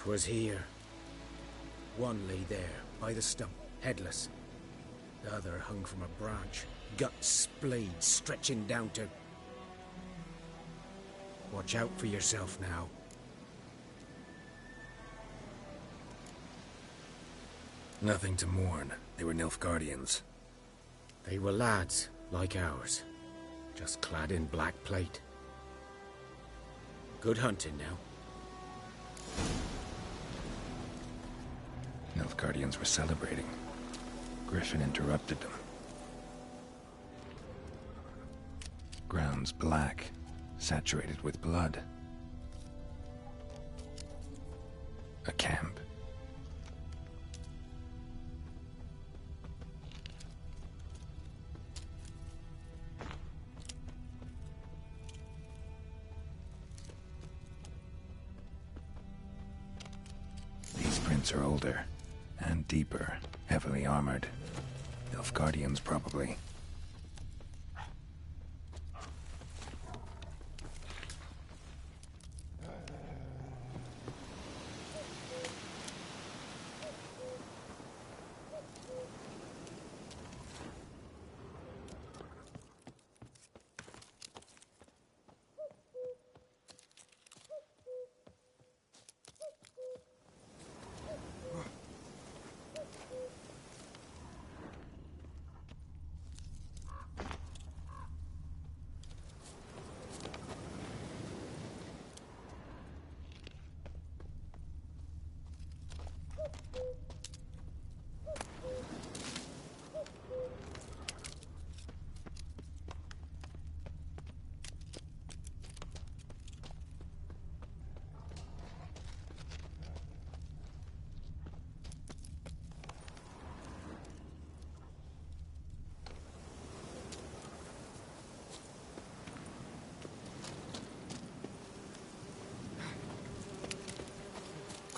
'Twas here. One lay there, by the stump, headless. The other hung from a branch, guts splayed, stretching down to... Watch out for yourself now. Nothing to mourn. They were Nilfgaardians. They were lads, like ours, just clad in black plate. Good hunting now. Nilfgaardians were celebrating. Griffin interrupted them. Ground's black, saturated with blood. A camp. These prints are older and deeper, heavily armored. Nilfgaardians, probably.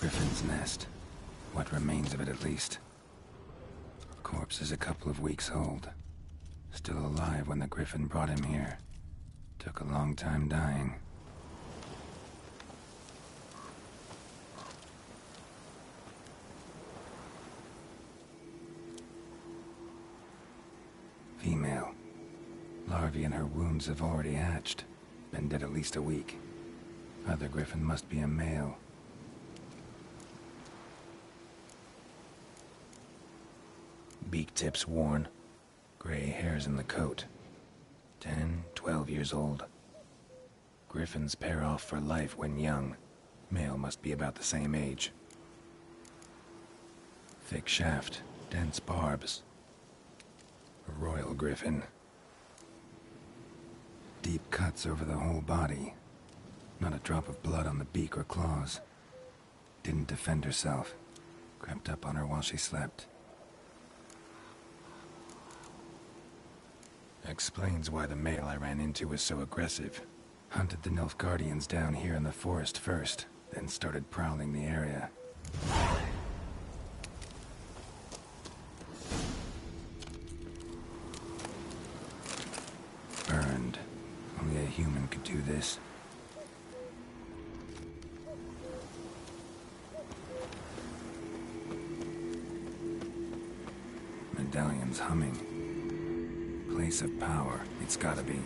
Griffin's nest. What remains of it, at least. Corpse is a couple of weeks old. Still alive when the Griffin brought him here. Took a long time dying. Female. Larvae in her wounds have already hatched. Been dead at least a week. Other Griffin must be a male. Beak tips worn. Gray hairs in the coat. 10, 12 years old. Griffins pair off for life when young. Male must be about the same age. Thick shaft, dense barbs. A royal griffin. Deep cuts over the whole body. Not a drop of blood on the beak or claws. Didn't defend herself. Crept up on her while she slept. Explains why the male I ran into was so aggressive. Hunted the Nilfgaardians down here in the forest first, then started prowling the area. Burned. Only a human could do this. Medallion's humming. Place of power, it's gotta be.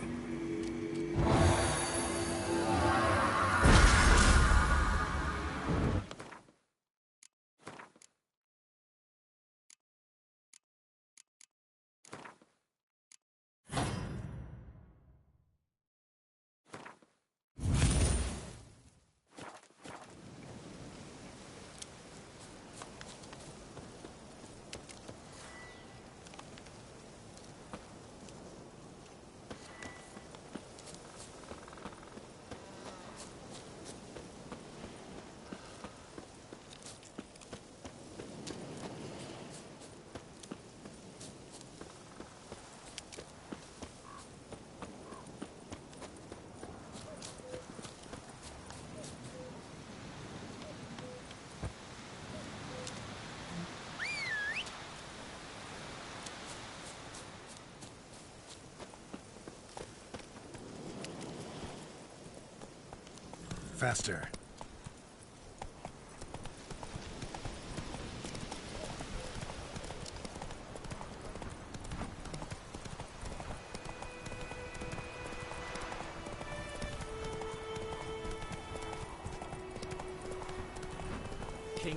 Faster.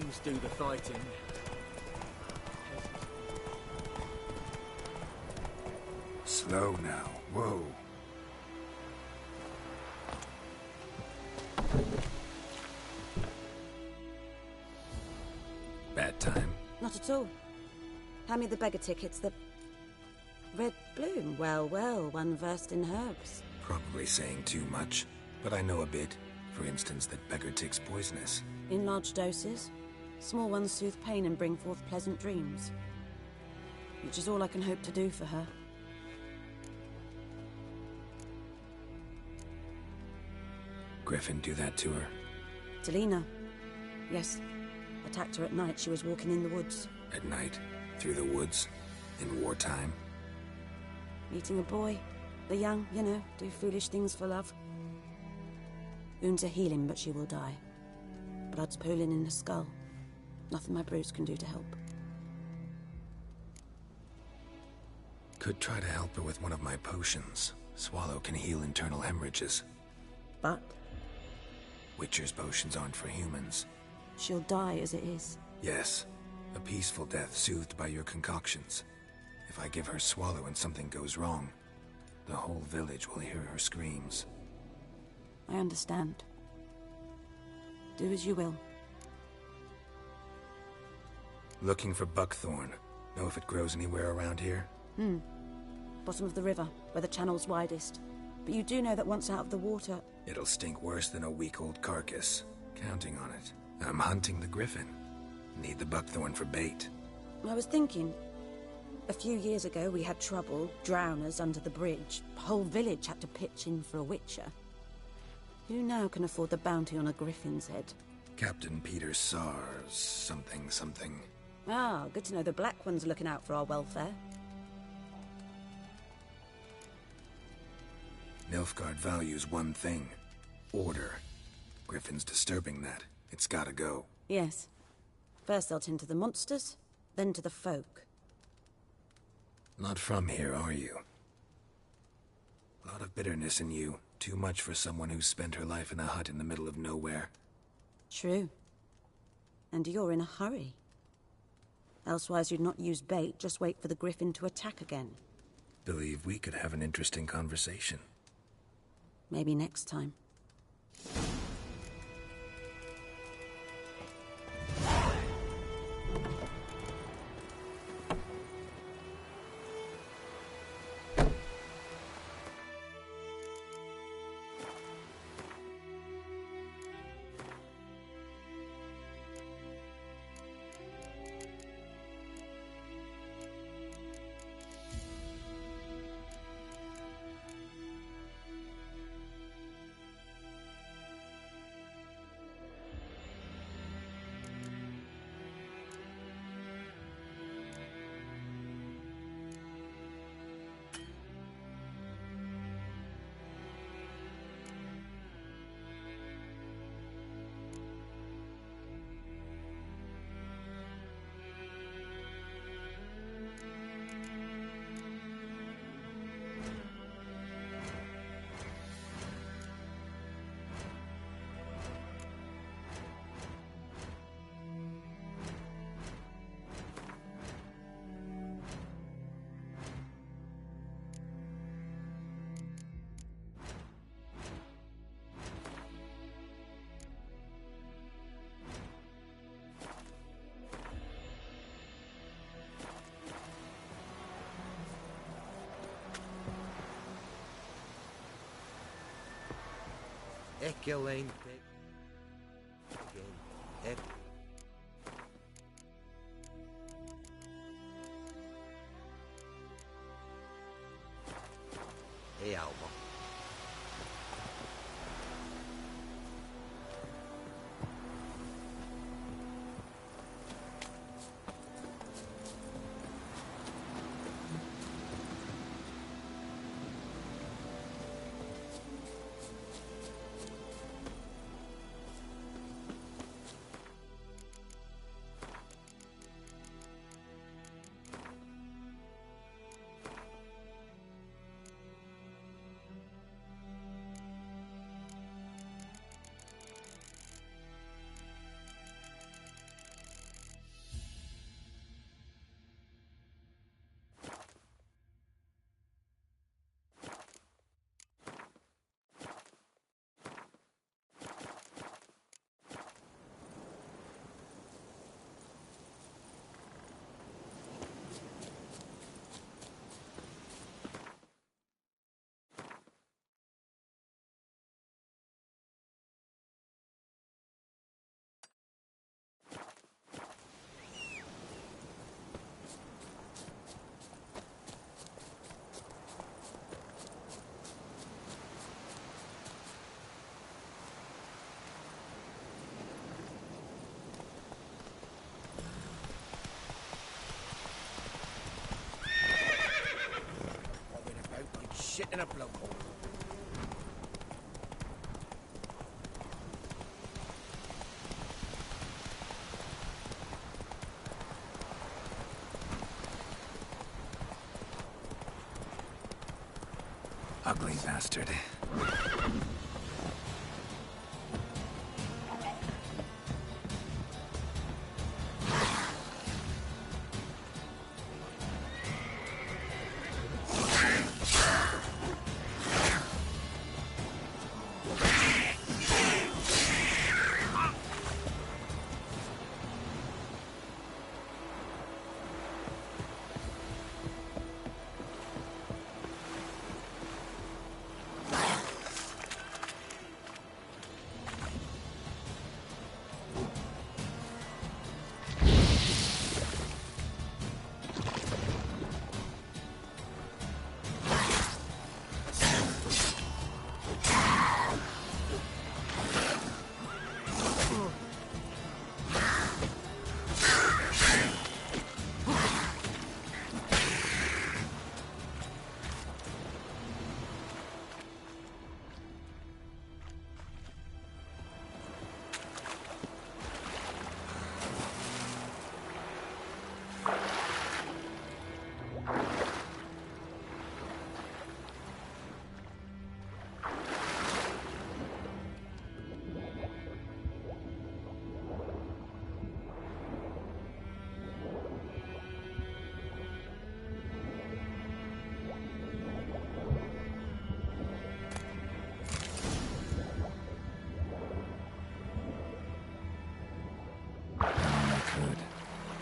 Griffins do the fighting. Slow now. Whoa. Bad time? Not at all. Hand me the beggar tickets, the... Red bloom. Well, well, one versed in herbs. Probably saying too much, but I know a bit. For instance, that beggar tick's poisonous. In large doses. Small ones soothe pain and bring forth pleasant dreams. Which is all I can hope to do for her. Griffin do that to her? Delina. Yes. Attacked her at night. She was walking in the woods. At night? Through the woods? In wartime? Meeting a boy. The young, you know, do foolish things for love. Wounds are healing, but she will die. Blood's pooling in her skull. Nothing my brews can do to help. Could try to help her with one of my potions. Swallow can heal internal hemorrhages. But Witcher's potions aren't for humans. she'll die as it is. Yes. A peaceful death soothed by your concoctions. If I give her Swallow and something goes wrong, the whole village will hear her screams. I understand. Do as you will. Looking for buckthorn. Know if it grows anywhere around here? Bottom of the river, where the channel's widest. But you do know that once out of the water... It'll stink worse than a week-old carcass. Counting on it. I'm hunting the griffin. Need the buckthorn for bait. I was thinking... A few years ago we had trouble, drowners under the bridge. The whole village had to pitch in for a witcher. Who now can afford the bounty on a griffin's head? Captain Peter Sars, something. Ah, good to know the Black One's looking out for our welfare. Nilfgaard values one thing. Order. Griffin's disturbing that. It's gotta go. Yes. First they'll tend to the monsters, then to the folk. Not from here, are you? A lot of bitterness in you. Too much for someone who spent her life in a hut in the middle of nowhere. True. And you're in a hurry. Elsewise you'd not use bait, just wait for the griffin to attack again. Believe we could have an interesting conversation. Maybe next time. Echelane. E alma. in a blowhole. Ugly bastard.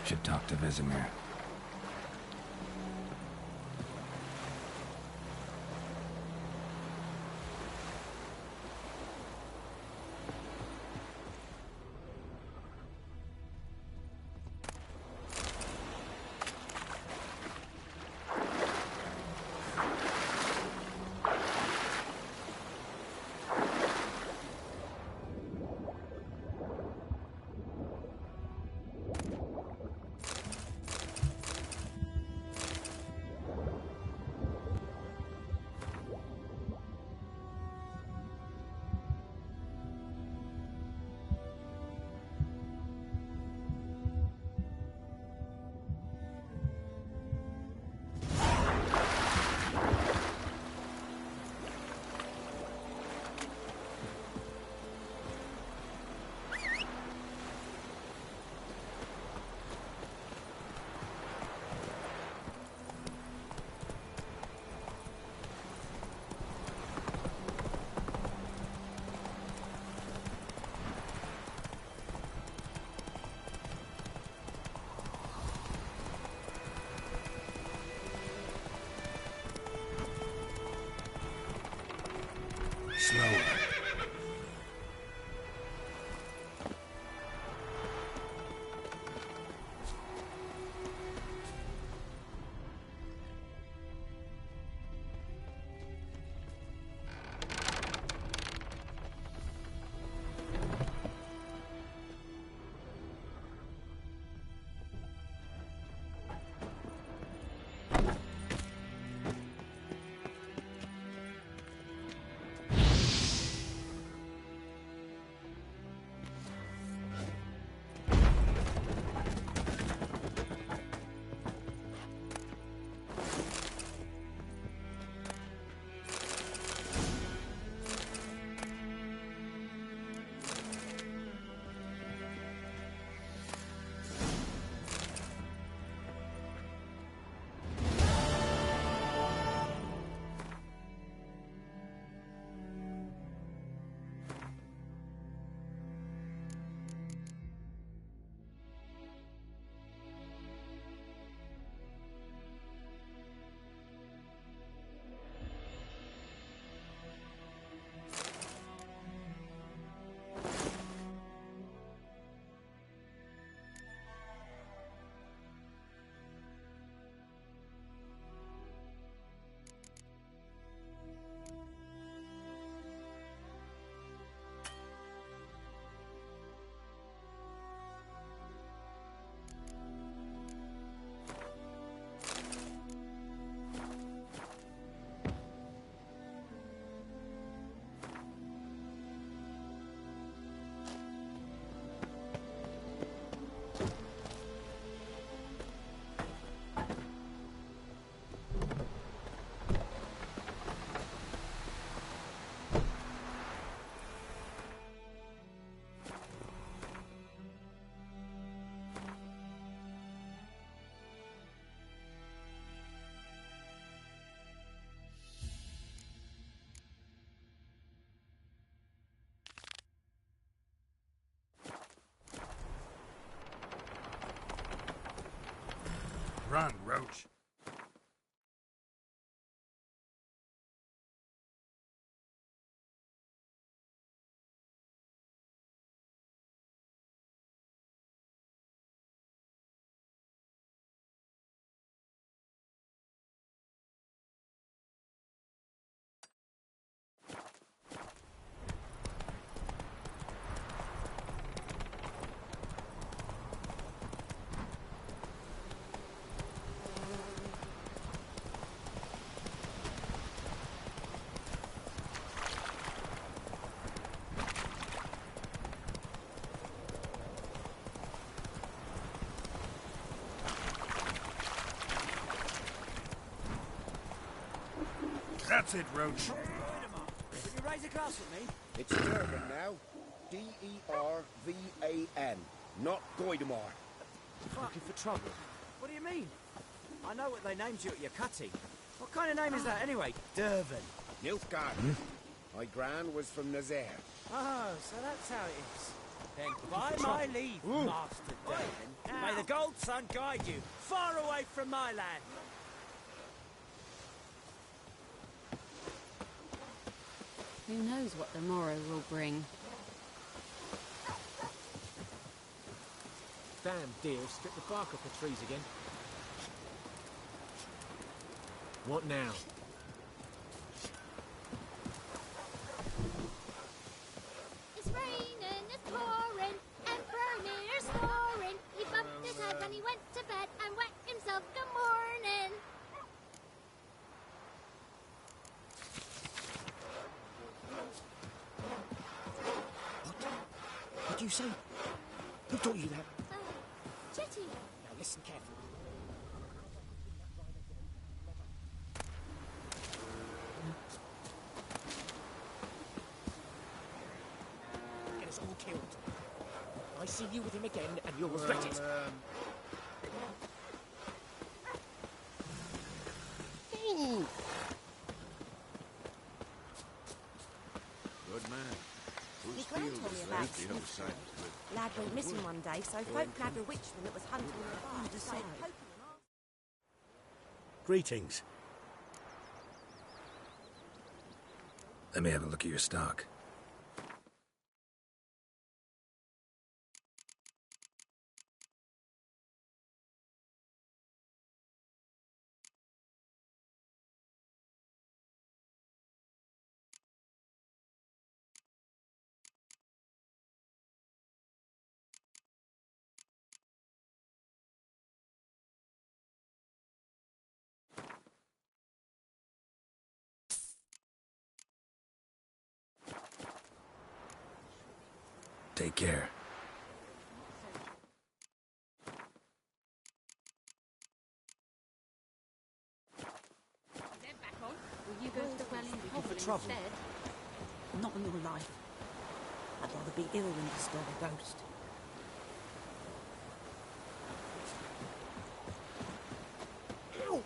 Should talk to Vesemir. Slower. Roach. That's it, Roach. Will you raise a glass with me? It's Durban now. D-E-R-V-A-N. Not Goidemar. Looking for trouble? What do you mean? I know what they named you at your cutting. What kind of name is that anyway? Durban. Nilfgaard. My gran was from Nazaire. Oh, so that's how it is. Then by my leave, Master Durban, may the Gold Sun guide you far away from my land. Who knows what the morrow will bring? Damn deer stripped the bark off the trees again. What now? It's raining, it's pouring, and Vermeer's snoring. He bumped his head when he went to bed and wet himself good morning. What do you say? Who taught you that? Jetty. Now listen carefully. Get us all killed. I see you with him again and you'll regret it. Ooh. Good man. My gran told me about Smith. Lad went missing one day, so folk nabbed a witchman that was hunting in the barn. Just said, poking an arse. Greetings. Let me have a look at your stock. Take care. Will you go to the well in Hovel trouble? instead? Not in your life. I'd rather be ill than disturb a ghost. Ow!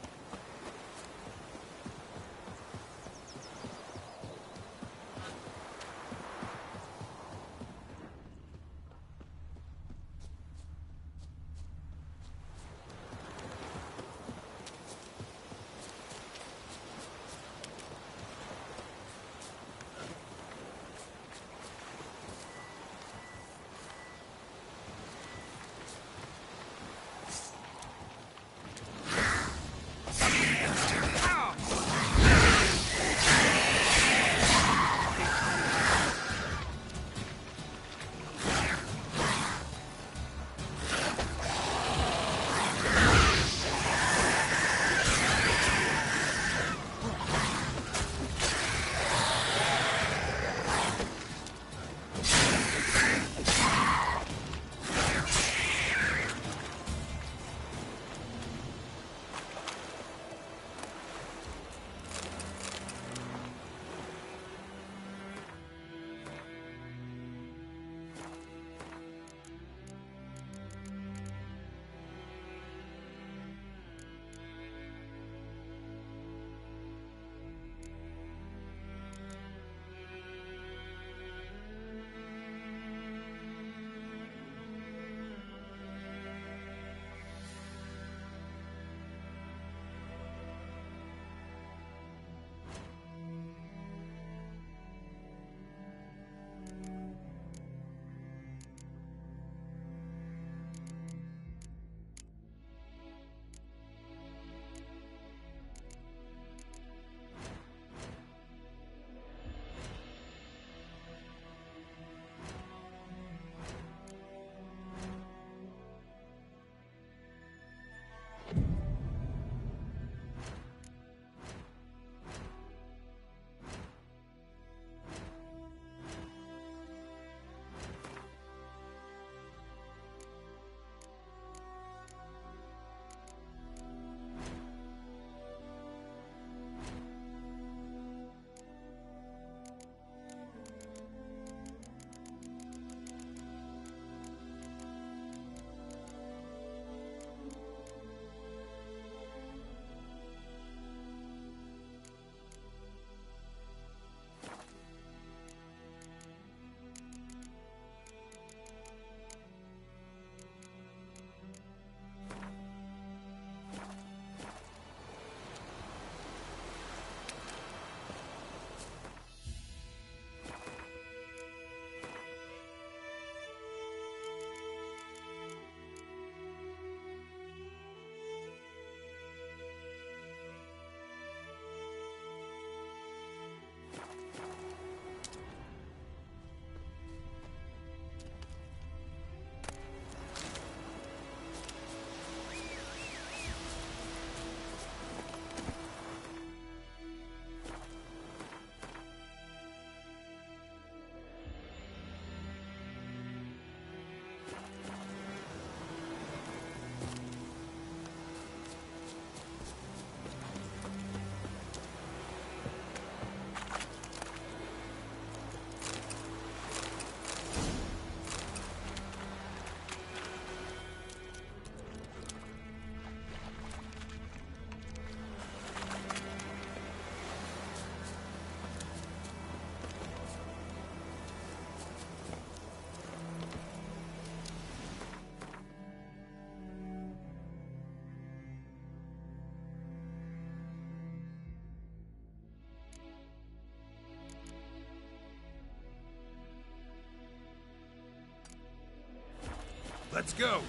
Let's go!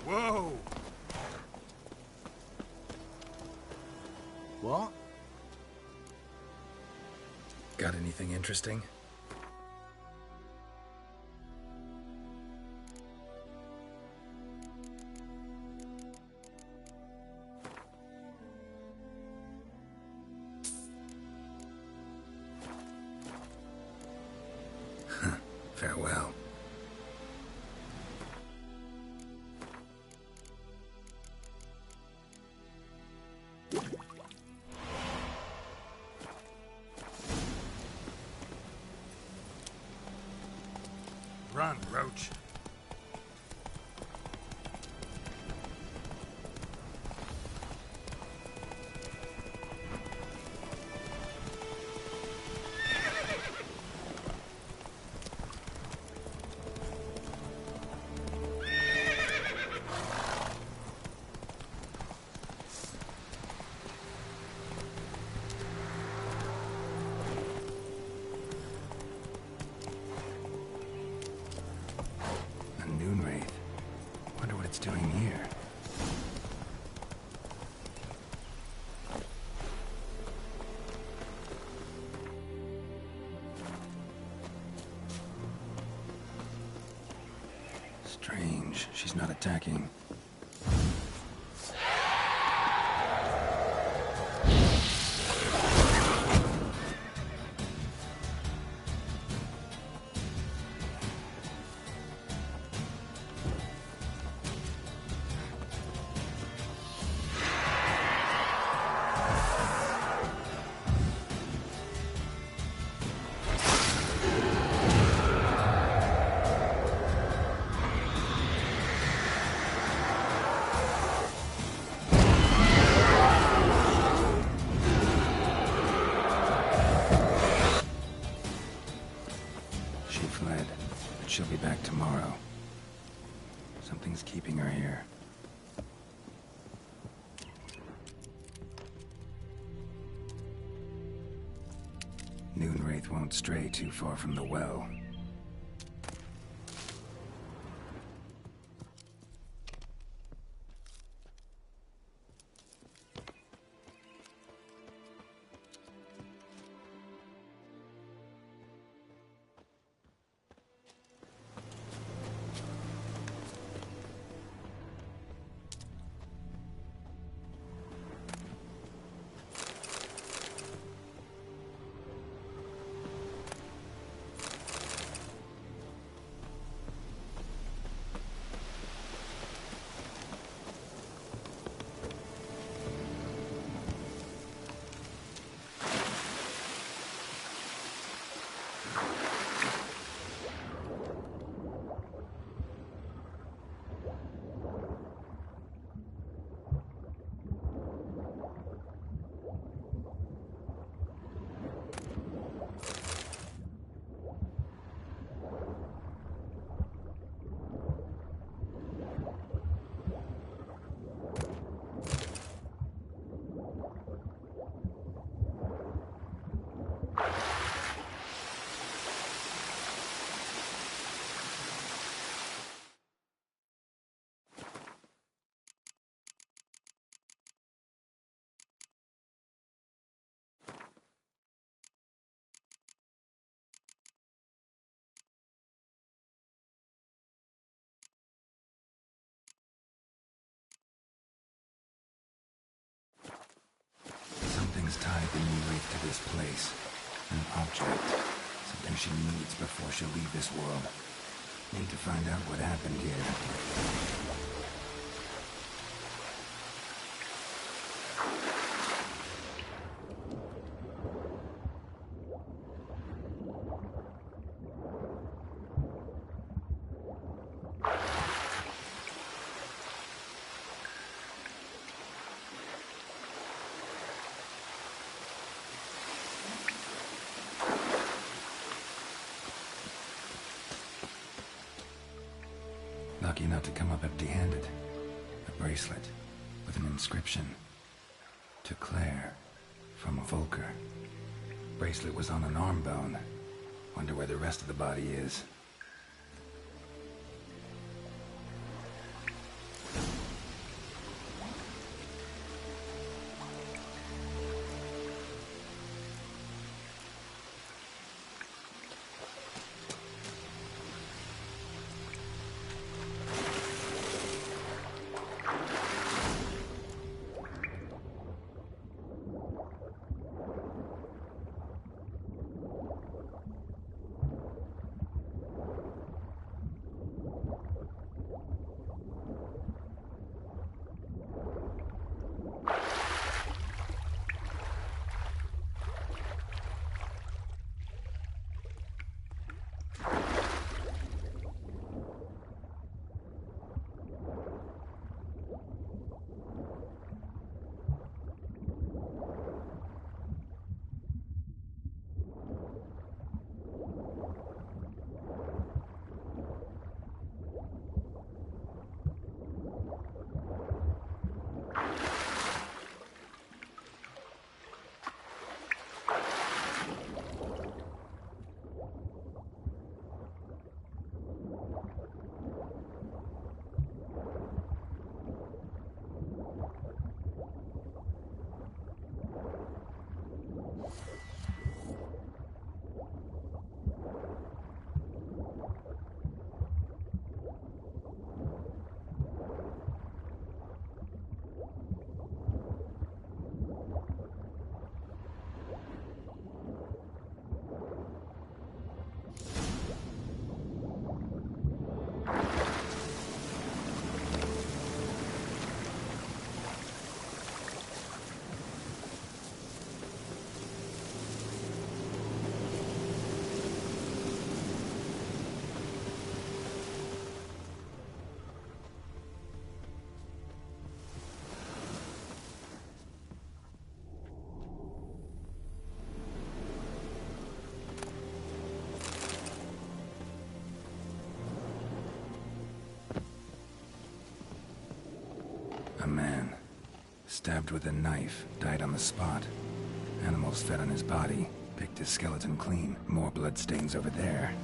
Whoa! What? Got anything interesting? Farewell. Run, Roach. It's doing here. Strange, she's not attacking. She'll be back tomorrow. Something's keeping her here. Noonwraith won't stray too far from the well. Something's tied the Noonwraith to this place. An object. Something she needs before she'll leave this world. Need to find out what happened here. Lucky not to come up empty-handed. A bracelet with an inscription. To Claire, from Volker. Bracelet was on an arm bone. Wonder where the rest of the body is. A man, stabbed with a knife, died on the spot. Animals fed on his body, picked his skeleton clean. More bloodstains over there.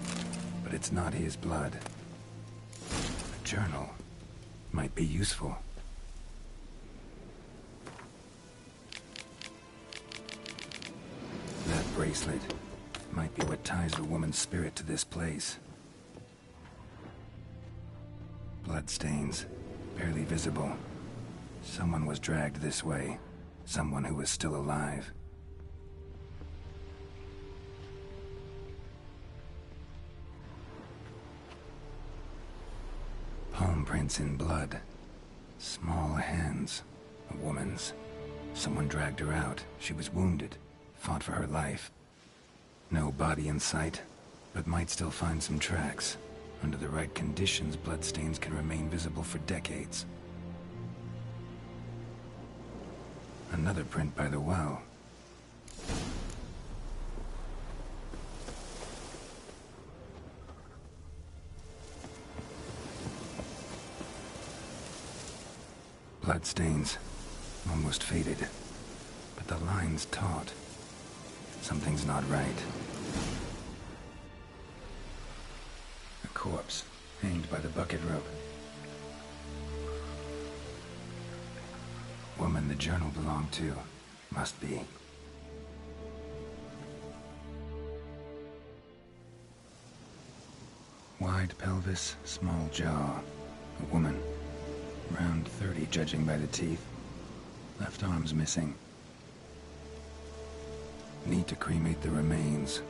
But it's not his blood. A journal might be useful. That bracelet might be what ties the woman's spirit to this place. Bloodstains, barely visible. Someone was dragged this way. Someone who was still alive. Palm prints in blood. Small hands. A woman's. Someone dragged her out. She was wounded. Fought for her life. No body in sight, but might still find some tracks. Under the right conditions, bloodstains can remain visible for decades. Another print by the well. Bloodstains, almost faded, but the line's taut. Something's not right. A corpse, hanged by the bucket rope. Woman the journal belonged to. Must be. Wide pelvis, small jaw. A woman. Around 30, judging by the teeth. Left arm's missing. Need to cremate the remains.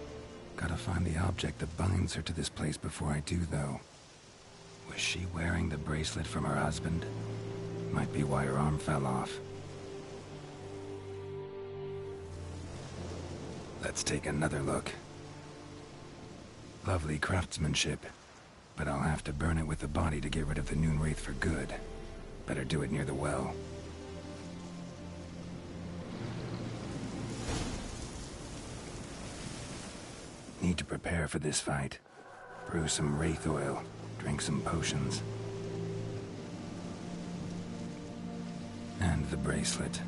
Gotta find the object that binds her to this place before I do, though. Was she wearing the bracelet from her husband? Might be why her arm fell off. Let's take another look. Lovely craftsmanship, but I'll have to burn it with the body to get rid of the Noon Wraith for good. Better do it near the well. Need to prepare for this fight. Brew some wraith oil, drink some potions. And the bracelet.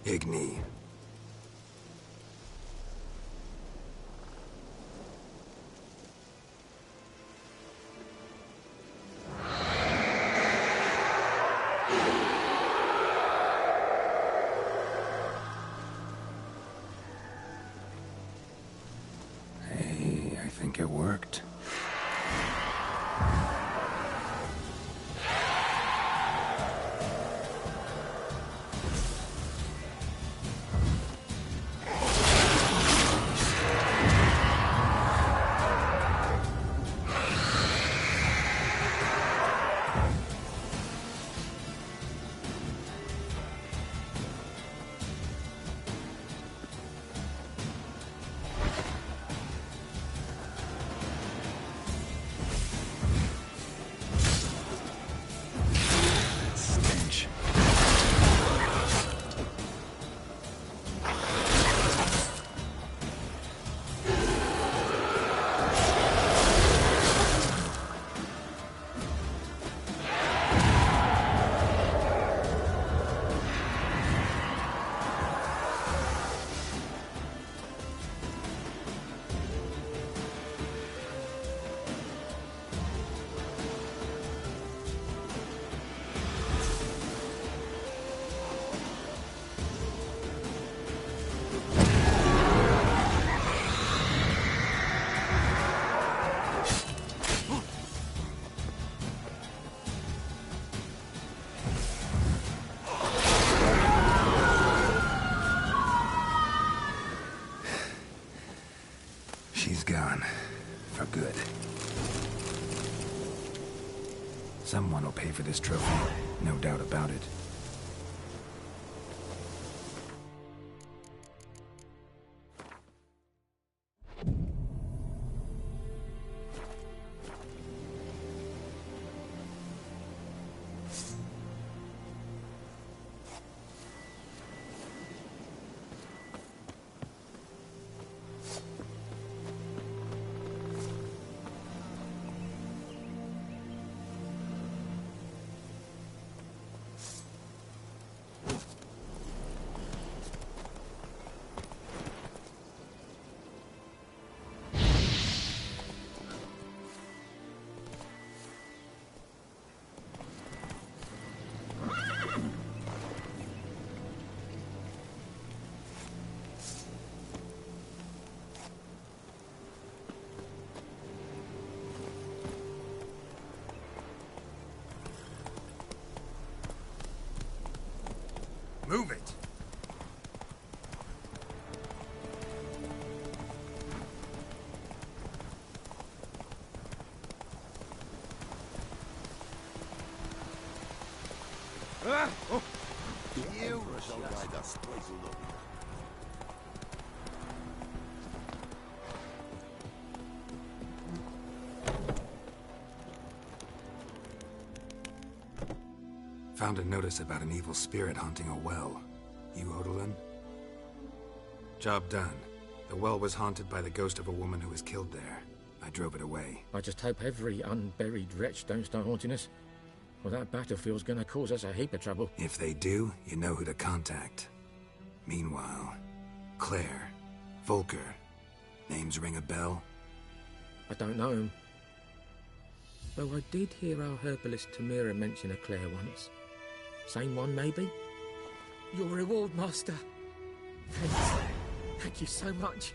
Igni. Hey, I think it worked. Stench. She's gone. For good. Someone will pay for this trophy. No doubt about it. Move it! You Found a notice about an evil spirit haunting a well. You Odalin? Job done. The well was haunted by the ghost of a woman who was killed there. I drove it away. I just hope every unburied wretch don't start haunting us. Well, that battlefield's gonna cause us a heap of trouble. If they do, you know who to contact. Meanwhile, Claire, Volker, names ring a bell? I don't know him. Though I did hear our herbalist Tamira mention a Claire once. Same one, maybe? Your reward, Master. Thanks. Thank you so much.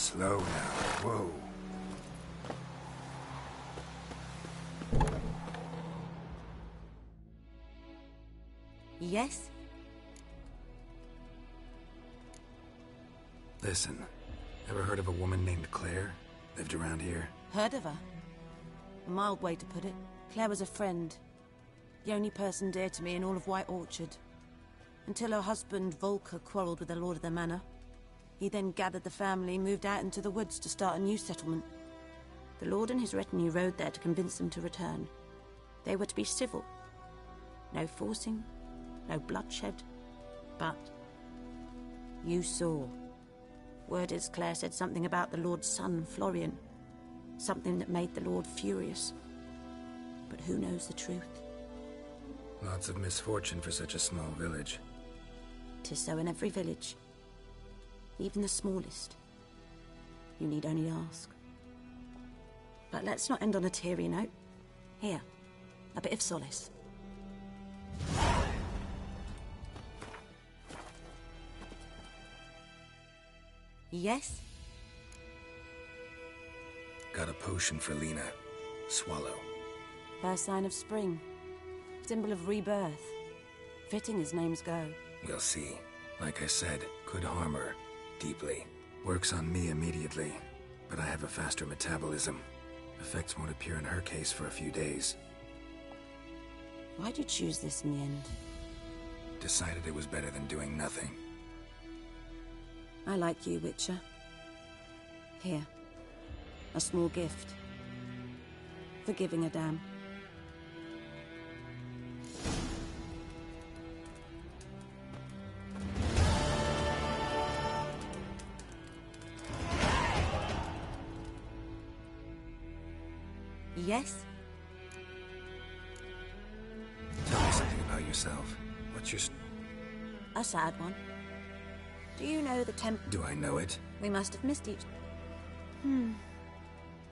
Slow now. Whoa. Yes? Listen, ever heard of a woman named Claire? Lived around here? Heard of her? A mild way to put it. Claire was a friend. The only person dear to me in all of White Orchard. Until her husband, Volker, quarreled with the lord of the manor. He then gathered the family, moved out into the woods to start a new settlement. The lord and his retinue rode there to convince them to return. They were to be civil. No forcing, no bloodshed. But you saw. Word is Claire said something about the lord's son, Florian. Something that made the lord furious. But who knows the truth? Lots of misfortune for such a small village. 'Tis so in every village. Even the smallest. You need only ask. But let's not end on a teary note. Here, a bit of solace. Yes? Got a potion for Lena. Swallow. First sign of spring. Symbol of rebirth. Fitting as names go. We'll see. Like I said, could harm her. Deeply. Works on me immediately, but I have a faster metabolism. Effects won't appear in her case for a few days. Why'd you choose this in the end? Decided it was better than doing nothing. I like you, Witcher. Here. A small gift. For giving a damn. Yes? Tell me something about yourself. What's your... A sad one. Do you know the temp... Do I know it? We must have missed each...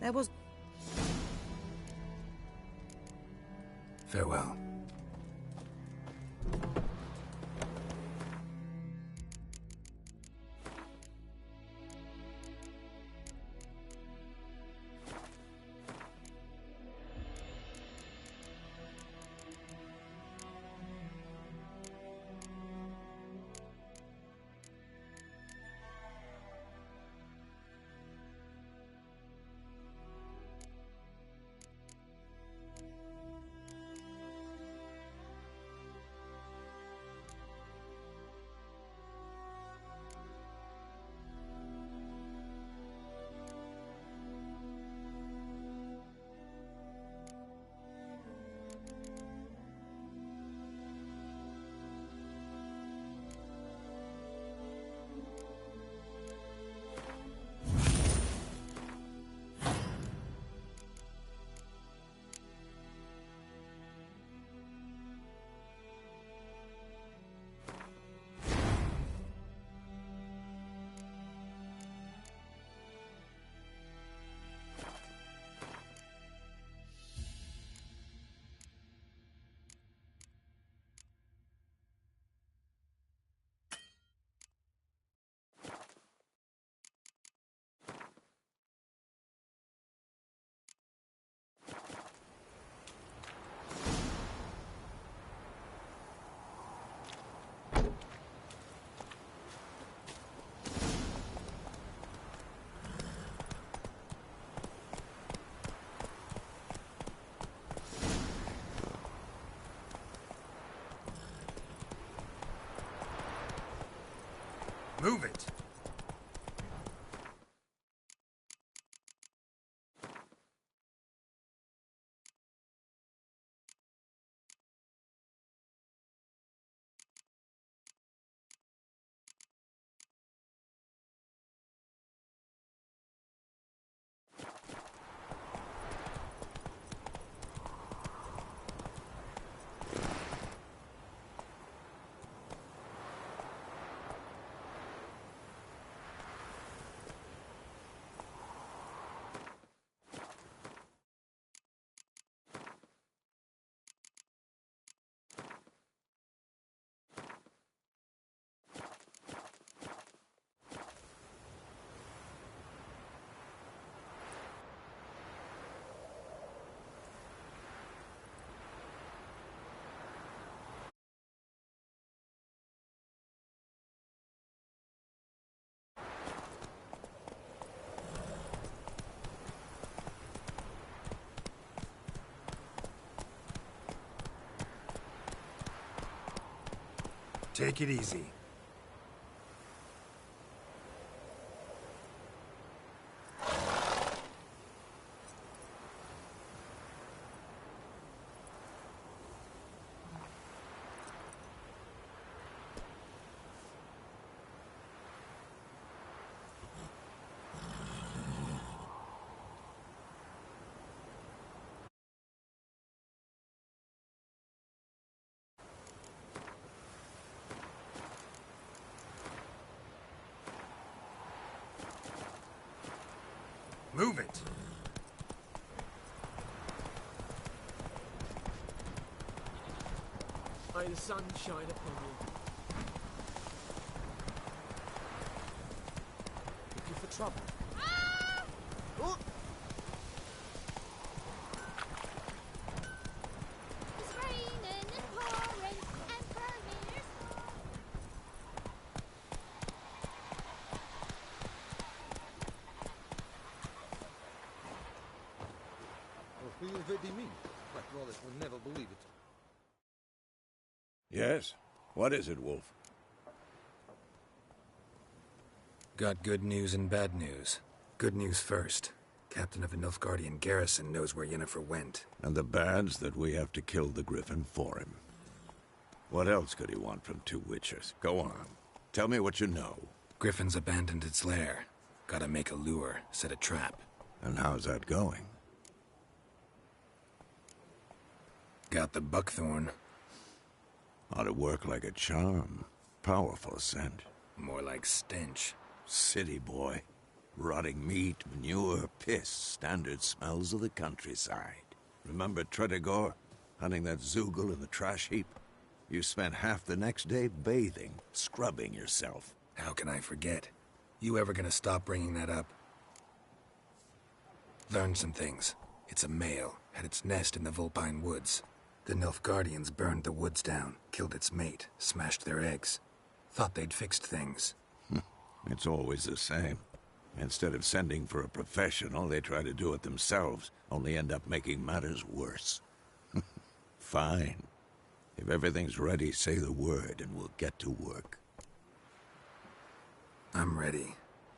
There was... Farewell. Move it! Take it easy. Move it! May the sun shine upon you. Looking for trouble? It's raining, it's pouring, and Vermeer's What do you mean? After all this, we'll never believe it. Yes? What is it, Wolf? Got good news and bad news. Good news first. Captain of the Nilfgaardian garrison knows where Yennefer went. And the bad's that we have to kill the Griffin for him. What else could he want from two witches? Go on. Tell me what you know. Griffin's abandoned its lair. Gotta make a lure, set a trap. And how's that going? Got the buckthorn. Ought to work like a charm. Powerful scent. More like stench. City boy. Rotting meat, manure, piss. Standard smells of the countryside. Remember Tredegor? Hunting that Zoogle in the trash heap? You spent half the next day bathing, scrubbing yourself. How can I forget? You ever gonna stop bringing that up? Learned some things. It's a male. Had its nest in the Vulpine Woods. The Nilfgaardians burned the woods down, killed its mate, smashed their eggs. Thought they'd fixed things. It's always the same. Instead of sending for a professional, they try to do it themselves, only end up making matters worse. Fine. If everything's ready, say the word and we'll get to work. I'm ready.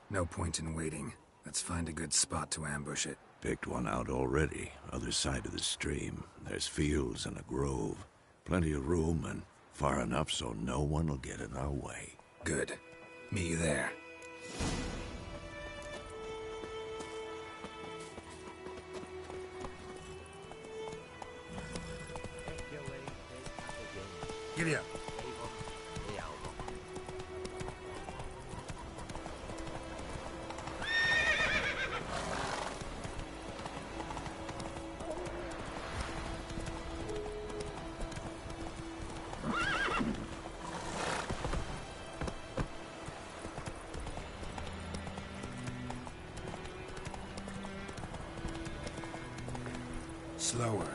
No point in waiting. Let's find a good spot to ambush it. Picked one out already, other side of the stream. There's fields and a grove. Plenty of room and far enough so no one will get in our way. Good. Meet you there. Giddy up. Slower.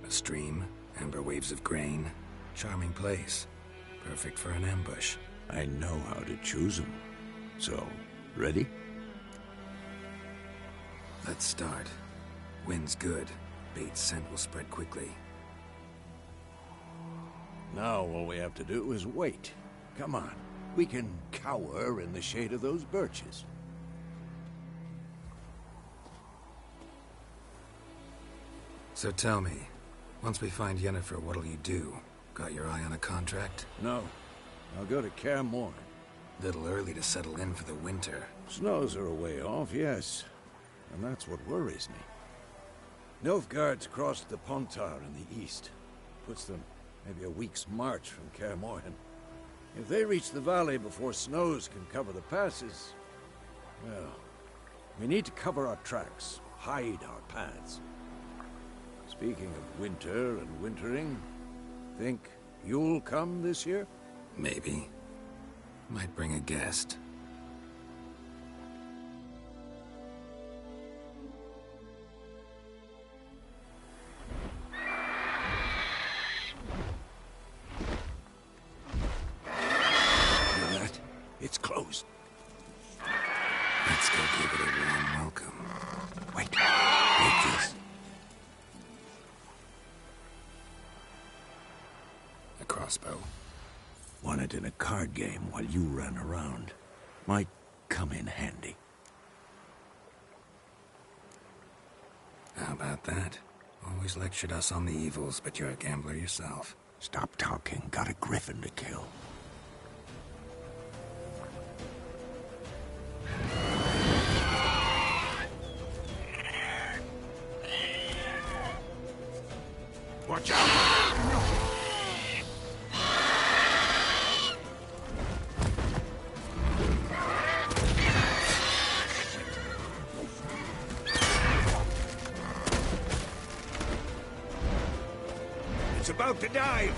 A stream, amber waves of grain. Charming place. Perfect for an ambush. I know how to choose them. So, ready? Let's start. Wind's good. Bait's scent will spread quickly. Now all we have to do is wait. Come on. We can cower in the shade of those birches. So tell me, once we find Yennefer, what'll you do? Got your eye on a contract? No. I'll go to Kaer Morhen. Little early to settle in for the winter. Snows are a way off, yes. And that's what worries me. Nilfgaard's crossed the Pontar in the east. Puts them maybe a week's march from Kaer Morhen. If they reach the valley before snows can cover the passes, well, we need to cover our tracks, hide our paths. Speaking of winter and wintering, think you'll come this year? Maybe. Might bring a guest. It's closed. Let's go give it a warm welcome. Wait. Take this. A crossbow. Won it in a card game while you ran around. Might come in handy. How about that? Always lectured us on the evils, but you're a gambler yourself. Stop talking. Got a griffin to kill. Watch out! It's about to dive!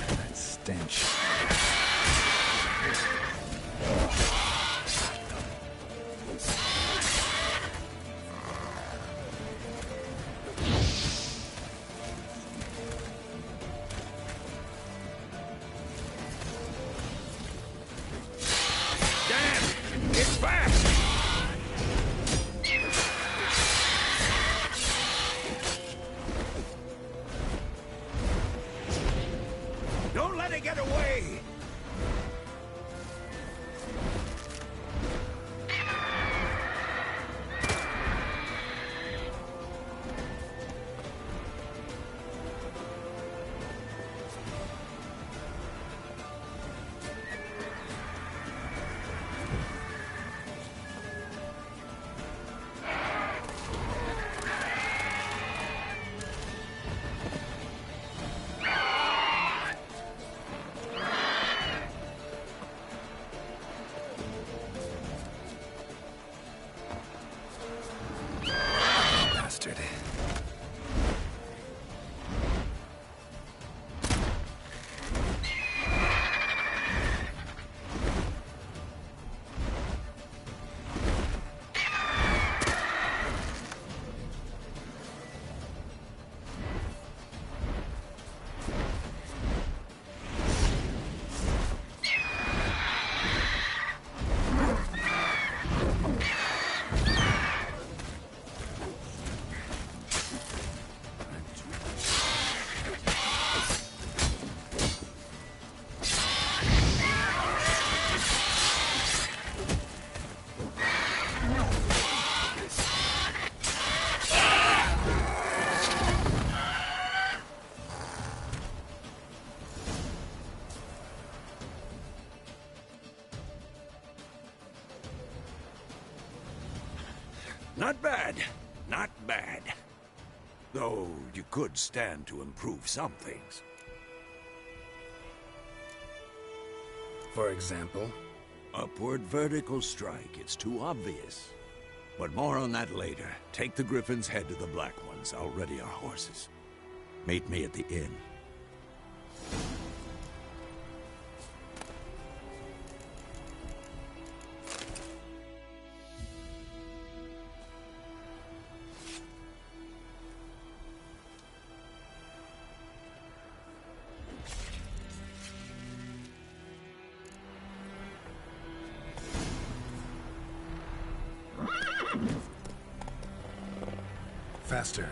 That stench. Damn! It's fast! Don't let it get away! Bastard. Not bad. Not bad. Though you could stand to improve some things. For example? Upward vertical strike. It's too obvious. But more on that later. Take the Griffin's head to the Black Ones. I'll ready our horses. Meet me at the inn. Faster.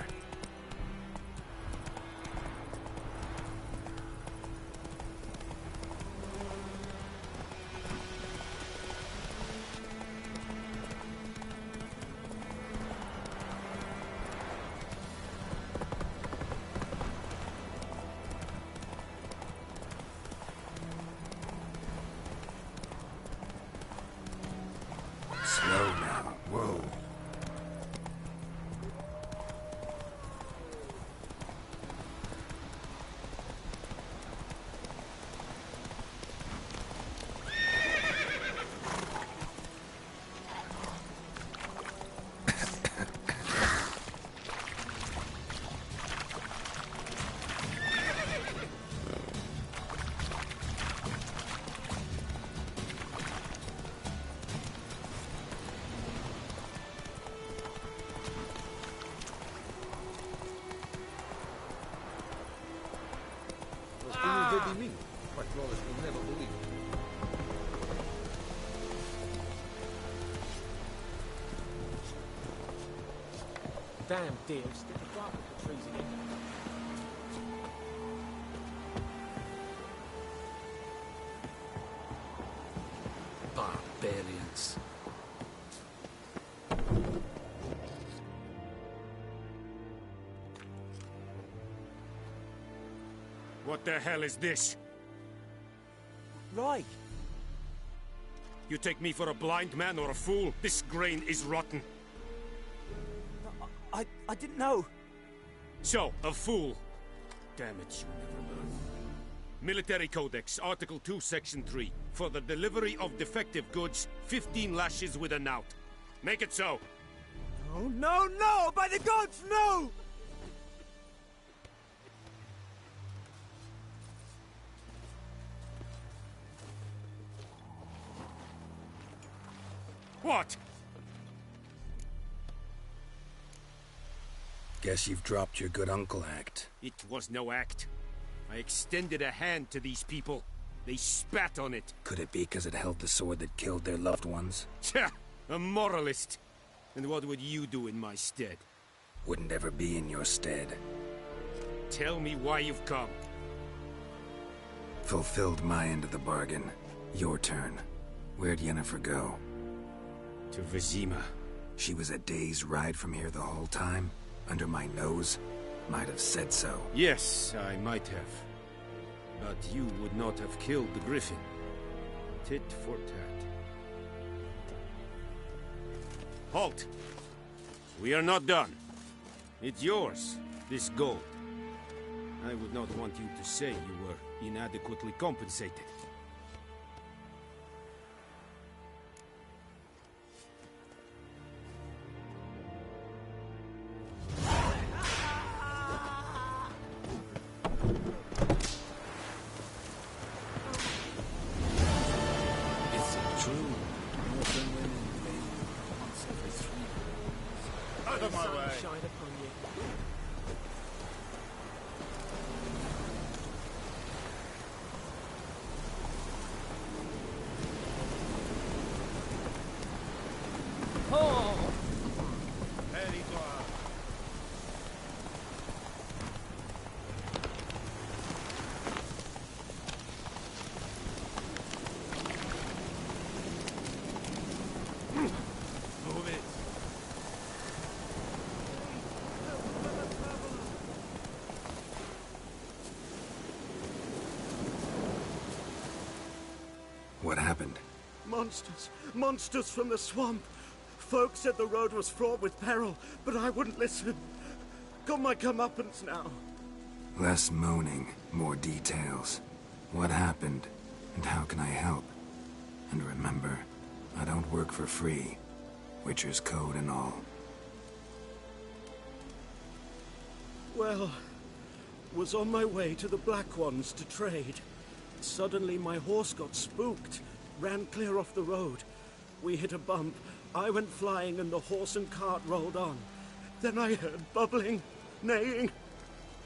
Slow now. Whoa. What do you mean? My flawless will never believe it. Damn deal, stick a bark at the trees again. Barbarians. What the hell is this? Right. You take me for a blind man or a fool? This grain is rotten. I didn't know. So, a fool. Damn it, you never learn. Military Codex, Article 2, Section 3. For the delivery of defective goods, 15 lashes with a knout. Make it so. Oh, no, no! By the gods, no! What? Guess you've dropped your good uncle act. It was no act. I extended a hand to these people. They spat on it. Could it be because it held the sword that killed their loved ones? Tja, a moralist. And what would you do in my stead? Wouldn't ever be in your stead. Tell me why you've come. Fulfilled my end of the bargain. Your turn. Where'd Yennefer go? To Vizima. She was a day's ride from here the whole time? Under my nose? Might have said so. Yes, I might have. But you would not have killed the griffin. Tit for tat. Halt! We are not done. It's yours, this gold. I would not want you to say you were inadequately compensated. What happened? Monsters. Monsters from the swamp. Folk said the road was fraught with peril, but I wouldn't listen. Got my comeuppance now. Less moaning, more details. What happened, and how can I help? And remember, I don't work for free. Witcher's code and all. Well, was on my way to the Black Ones to trade. Suddenly my horse got spooked, ran clear off the road. We hit a bump, I went flying and the horse and cart rolled on. Then I heard bubbling, neighing,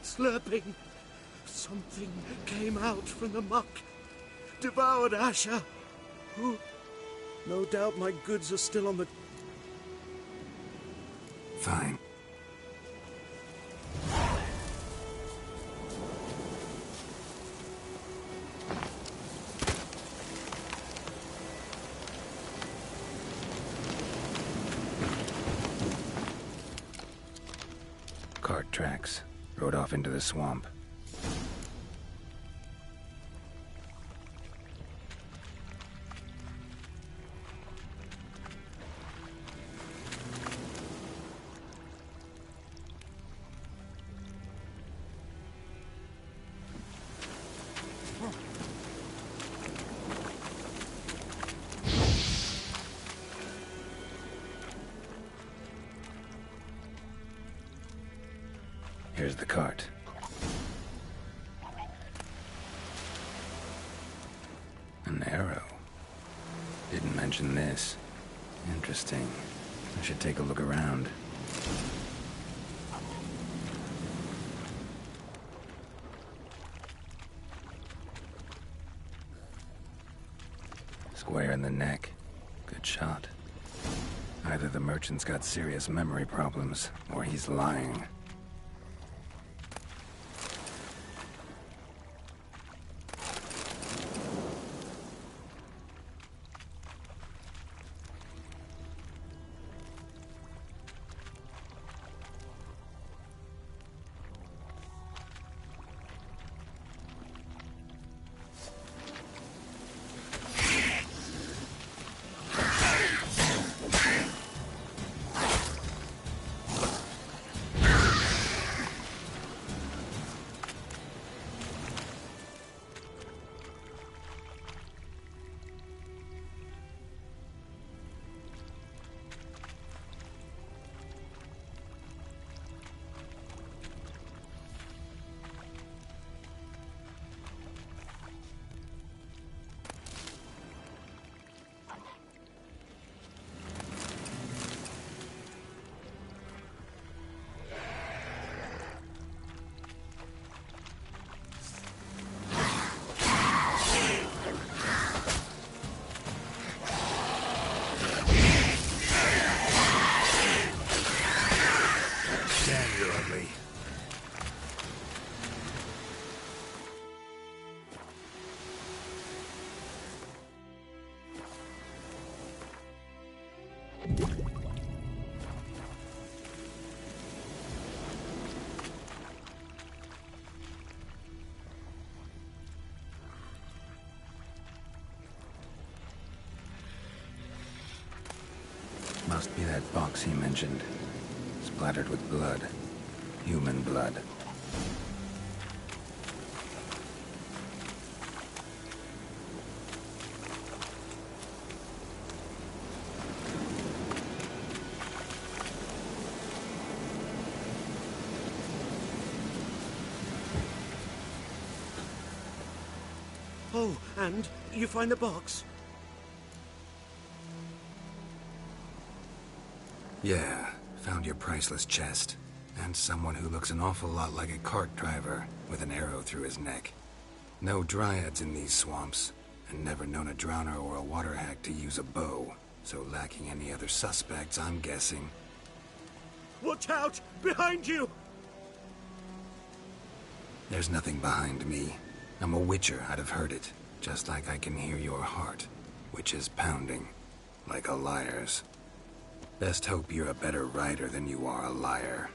slurping. Something came out from the muck, devoured Asher. Oh, no doubt my goods are still on the... Fine. Cart tracks. Rode off into the swamp. Here's the cart. An arrow. Didn't mention this. Interesting. I should take a look around. Square in the neck. Good shot. Either the merchant's got serious memory problems, or he's lying. Must be that box he mentioned. Splattered with blood. Human blood. Oh, and you find the box? Yeah, found your priceless chest. And someone who looks an awful lot like a cart driver, with an arrow through his neck. No dryads in these swamps, and never known a drowner or a water hack to use a bow. So lacking any other suspects, I'm guessing. Watch out! Behind you! There's nothing behind me. I'm a witcher, I'd have heard it. Just like I can hear your heart, which is pounding. Like a liar's. Best hope you're a better rider than you are a liar.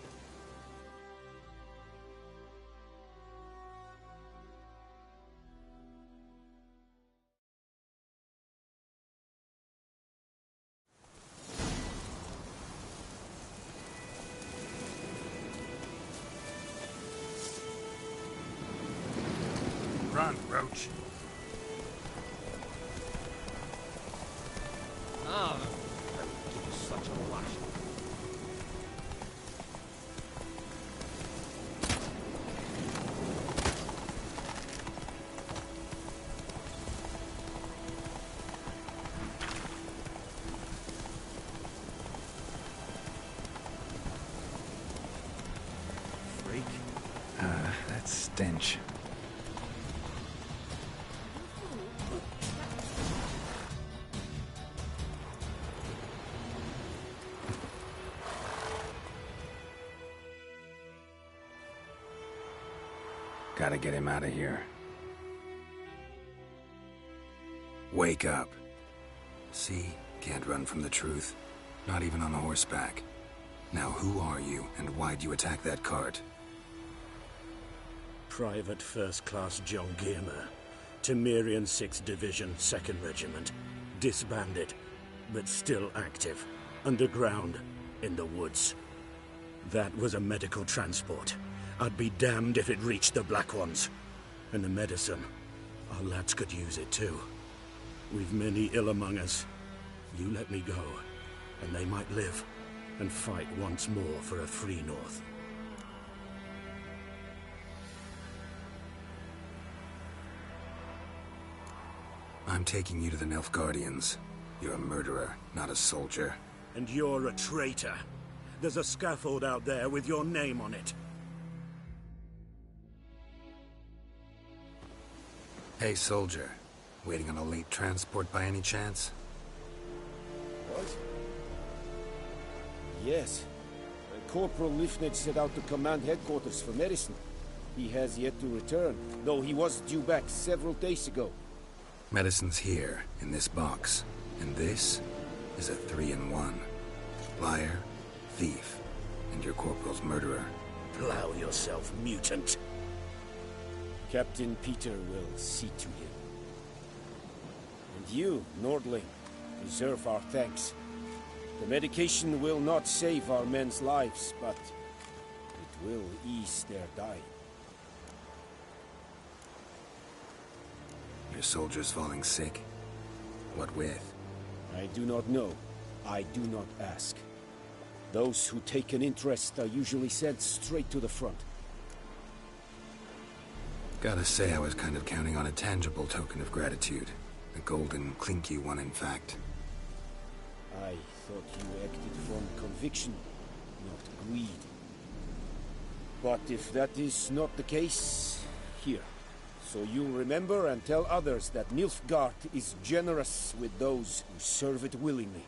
Run, Roach. Ah, give you such a lash. Freak. That stench. Gotta get him out of here. Wake up. See? Can't run from the truth. Not even on horseback. Now who are you, and why'd you attack that cart? Private First Class John Giermer. Temerian 6th Division, 2nd Regiment. Disbanded, but still active. Underground, in the woods. That was a medical transport. I'd be damned if it reached the Black Ones. And the medicine. Our lads could use it too. We've many ill among us. You let me go, and they might live, and fight once more for a free North. I'm taking you to the Nilfgaardians. You're a murderer, not a soldier. And you're a traitor. There's a scaffold out there with your name on it. Hey, soldier. Waiting on a late transport by any chance? What? Yes. Corporal Lifnage set out to command headquarters for medicine. He has yet to return, though he was due back several days ago. Medicine's here, in this box. And this is a 3-in-1. Liar, thief, and your corporal's murderer. Allow yourself, mutant. Captain Peter will see to him. And you, Nordling, deserve our thanks. The medication will not save our men's lives, but it will ease their dying. Your soldiers falling sick? What with? I do not know. I do not ask. Those who take an interest are usually sent straight to the front. Gotta say, I was kind of counting on a tangible token of gratitude. A golden, clinky one, in fact. I thought you acted from conviction, not greed. But if that is not the case, here. So you'll remember and tell others that Nilfgaard is generous with those who serve it willingly.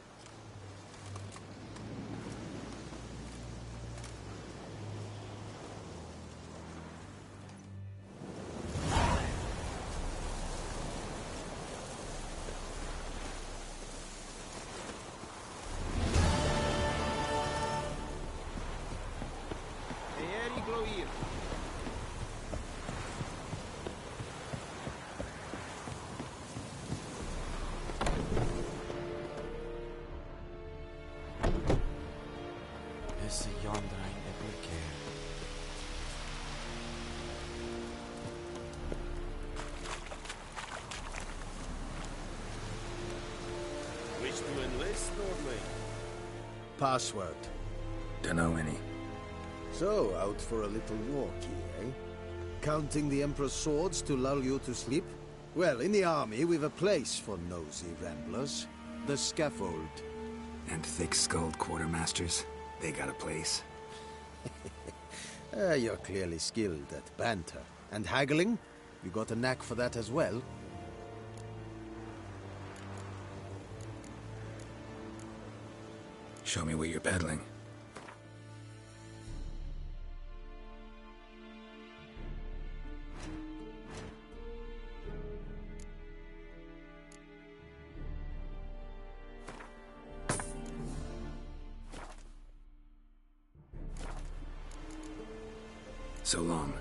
Wish to enlist, Nordling? Password. Dunno any. So, out for a little walkie, eh? Counting the Emperor's swords to lull you to sleep? Well, in the army, we've a place for nosy ramblers. The scaffold. And thick-skulled quartermasters? They got a place. You're clearly skilled at banter. And haggling? You got a knack for that as well? Show me what you're peddling. So long.